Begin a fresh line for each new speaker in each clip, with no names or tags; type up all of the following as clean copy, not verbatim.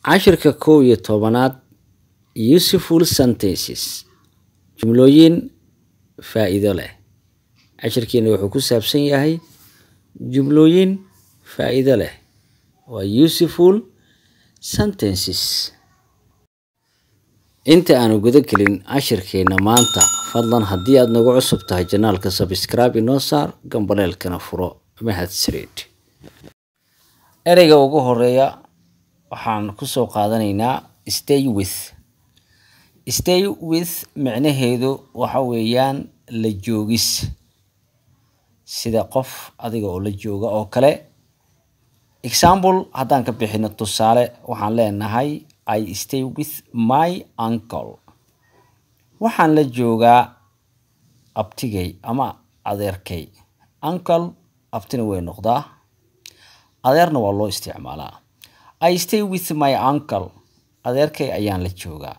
عشرة كوية طبانات useful sentences جملوين فائدة له. عشر كينا وحكو سابسن ياهي جملوين فائدة له و useful sentences. انت انا قدكلين عشر كينا مانتا فضلا هدي اد نغو عصب تاها جنالك سبسكرايب انو سار قنبليل كنفرو مهد سريد. اريغا وغو هوريا waxaan ku soo qaadanaynaa stay with macnaheedu waxa weeyaan la joogis sida qof adiga oo la jooga oo kale. Example haddaan ka bixino tusaale waxaan leenahay I stay with my uncle. Waxaan la joogaa abtigay ama adeerkay. Uncle abtina way noqdaa, adeerna waa loo isticmaalaa. I stay with my uncle. Adeerkay ayaan la joogaa.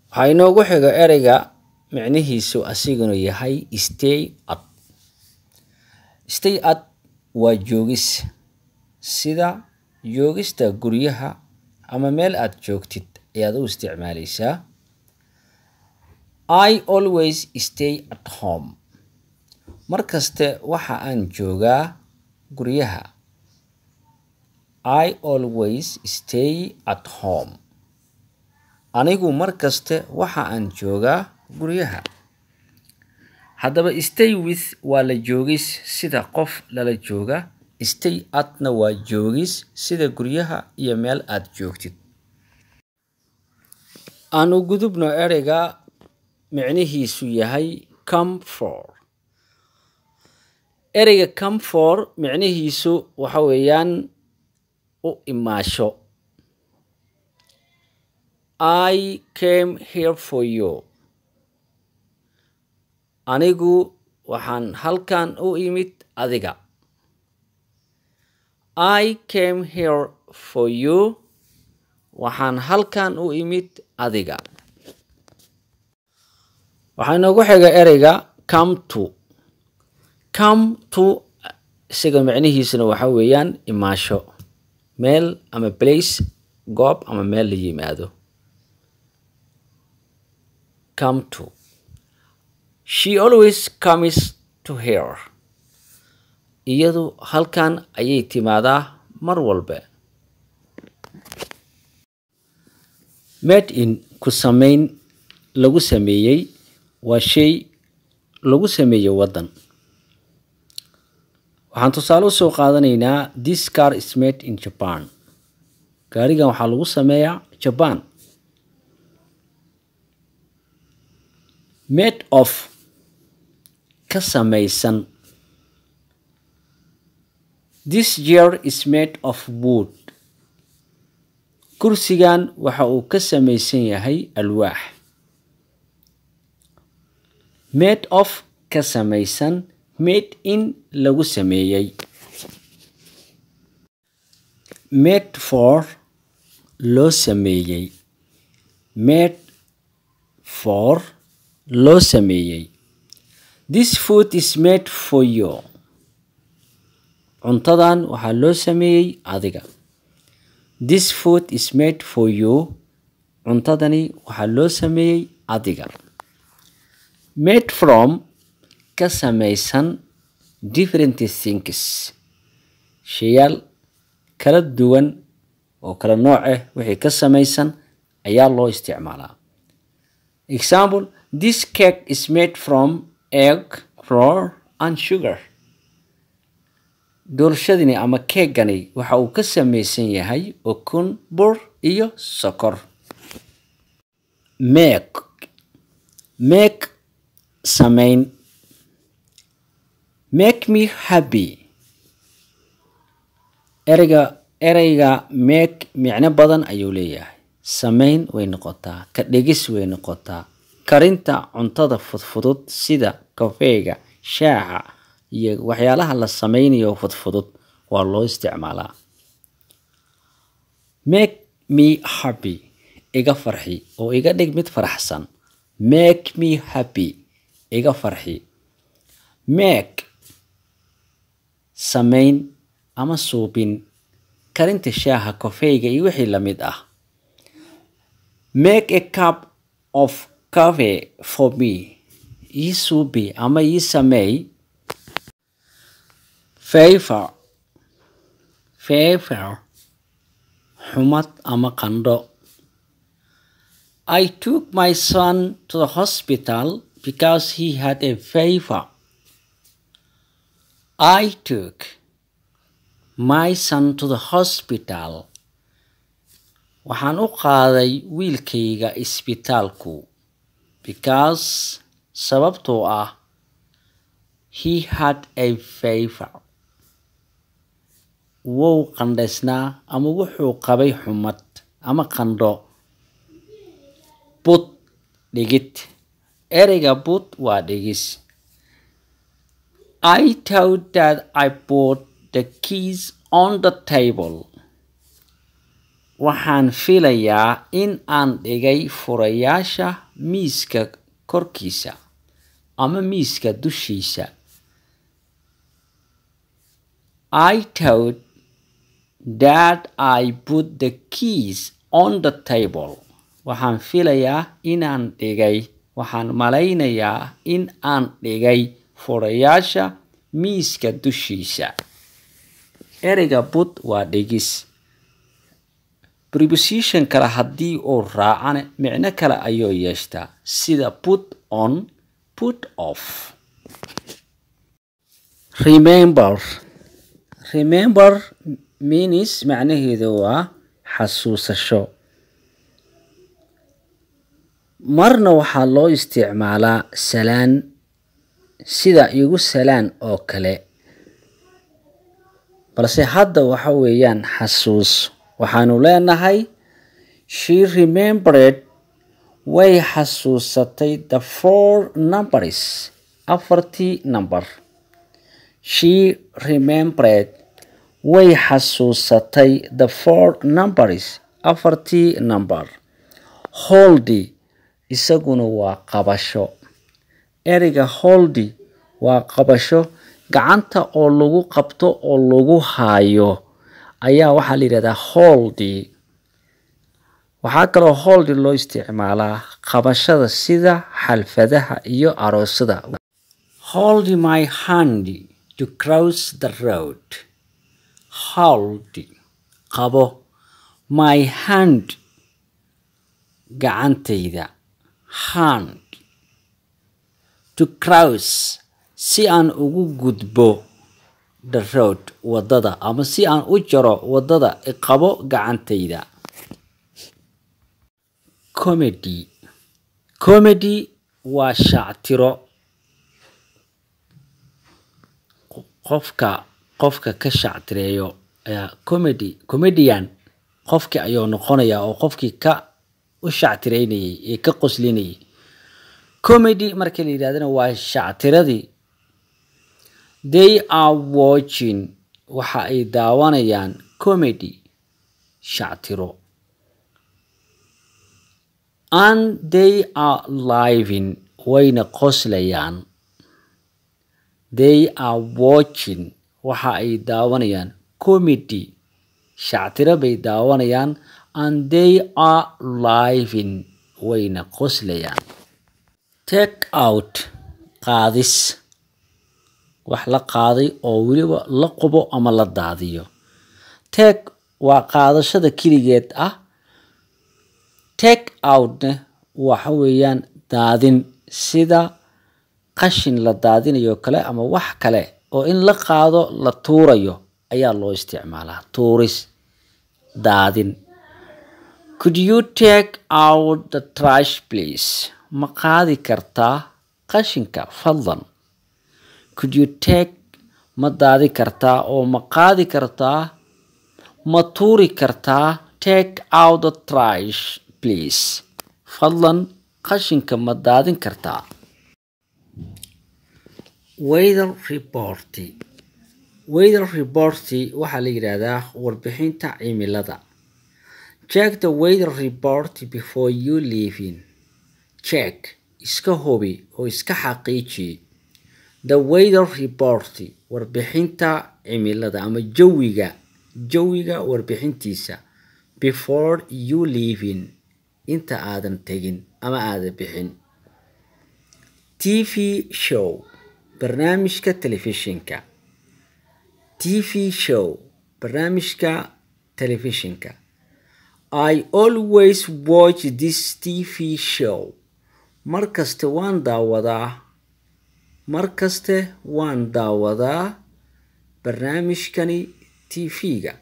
Waxaa inoogu xiga ereyga micnihiisu asiguna yahay stay at. Stay at waa joogis sida joogista guryaha ama meel aad joogtid ayaad u isticmaalaysaa. I always stay at home. Markaste waxa aan joogaa guryaha. I always stay at home. Anigu markaste waxa aan joogaa guryaha. Haddaba stay with waa la joogis sida qof lala jooga. Stay atna waa joogis sida guryaha iyo meel aad joogtid. Aanu gudubno ereyga micnihiisu yahay come for. Ereyga come for micnihiisu waxa weeyaan u imaasho. I came here for you. Anigu waxaan halkan u imid adiga. I came here for you. Waxaan halkan u imid adiga. Waxaa inoogu xiga ereyga come to. Come to isaga micnihiisuna waxa weeyaan imaasho. Meel ama place, goob ama meel la yimaado. Come to. She always comes to here. Iyadu halkan ayay timaadaa mar walba. Made in ku samayn lagu sameeyey waa shay lagu sameeyo waddan. Waxaan tusaale u soo qaadanaynaa this car is made in Japan. Gaarigan waxaa lagu sameeyaa Japan. Made of ka samaysan. This chair is made of wood. Kursigan waxa uu ka samaysan yahay alwaax. Made of ka samaysan. Made in lagu sameeyey. Made for loo sameeyey. Made for loo sameeyey. This food is made for you. Cuntadan waxaa loo sameeyey adiga. This food is made for you. Cuntadani waxaa loo sameeyey adiga. Made from ka samaysan different things. Shayaal kala duwan oo kala nooc ah wixii ka samaysan ayaa loo isticmaalaa. Example, this cake is made from egg, flour and sugar. Doorashadani ama keegani waxa uu ka samaysan yahay ukun, bur iyo sokor. Make samayn. Make me happy. Ereyga make micno badan ayuu leeyahay. Samayn way noqotaa, ka dhigis way noqotaa. Karinta cuntada fudfudud sida kafeega, shaaha iyo waxyaalaha la samaynayo fudfudud waa loo isticmaalaa. Make me happy. Iga farxi oo iga dhig mid faraxsan. Make me happy. Iga farxi. Make samayn ama suubin. karinta shaaha kafeega iyo wixii la mid ah. Make a cup of coffee for me. Ii suubi ama ii sameey favor xumad ama qandho. I took my son to the hospital because he had a fever. I took my son to the hospital. Waxaan u qaaday wiilkayga isbitaalku because sababtoo ah he had a fever. Wuu qandhaysnaa ama wuxuu qabay xumad ama qandho. Put dhigid. Ereyga put waa dhigis. I thought that I put the keys on the table. Waxaan filayaa in aan dhigay furayaasha miiska korkiisa ama miiska dushiisa. I thought that I put the keys on the table. Waxaan filayaa inaan dhigay, waxaan malaynayaa in aan dhigay furayaasha miiska dushiisa. Ereyga put waa dhigis. Preposition kale haddii uu raacane micno kale ayuu yeeshtaa sida put on, put off. Remember means macnaheedu waa xasuusasho. Marna waxaa loo isticmaalaa salaan sida igu salaan oo kale. Balse hadda waxa weeyaan xasuus. Waxaanu leenahay she remembered, way xasuusatay the 4 numbers, afartii number. She remembered, way xasuusatay the 4 numbers, afartii number. Holdy isaguna waa qabasho. Ereyga holdy waa qabasho, gacanta oo lagu qabto oo lagu haayo ayaa waxaa la yiraahdaa holdy. Waxaa kaloo holdy loo isticmaalaa qabashada sida xalfadaha iyo aroosada. Hold my hand to cross the road. Hold qabo, my hand gacantayda, hand to cross si aan ugu gudbo the road wadada ama si aan u jaro wadada qabo gacantayda. Comedy waa shactiro. qofka ka shactireeyo ayaa comedian qofkii ayuu noqonayaa oo qofkii ka u shactireynayay ee ka qoslinayay. Comedy marka la yiraahdana waa shactiradii. They are watching, waxa ay daawanayaan comedy shactiro. And they are living, wayna qoslayaan. They are watching, waxa ay daawanayaan comedy shactiro bay daawanayaan. And they are living, wayna qoslayaan. Take out, qaadis. Wax la qaaday oo weliba la qubo ama la daadiyo. Take waa qaadashada keligeed ah. Take out waxa weeyaan daadin sida qashin la daadinayo kale ama wax kale oo in la qaado la tuurayo ayaa loo isticmaalaa. Tuuris, daadin. Could you take out the trash please? Ma qaadi kartaa qashinka fadlan? Could you take, ma daadi kartaa oo ma qaadi kartaa, ma tuuri kartaa. Take out the trash please. Fadlan qashinka ma daadin kartaa. Weather report. Weather report waxaa la yiraahdaa warbixinta cimilada. Check the weather report before you leave. Check, iska hubi oo iska xaqiiji. The weather report warbixinta cimilada ama jawiga jawiga warbixintiisa before you leaving inta aadan tegin ama aadan bixin. TV show barnaamijka telefishinka. TV show barnaamijka telefishinka. I always watch this TV show. Markaste waan daawadaa barnaamijkani TV-ga.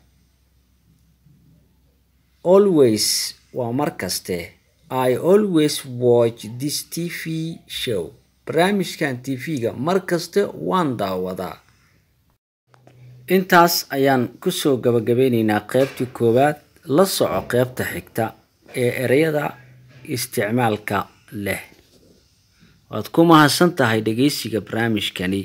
Always waa markaste. I always watch this TV show. barnaamijkan TV-ga markaste waan daawadaa. Intaas ayaan ku soo gabagabeynaynaa qaybtii koowaad. La soco qaybta xigta ee ereyada isticmaalka leh. waad ku mahadsan tahay dhegeysiga barnaamijkani.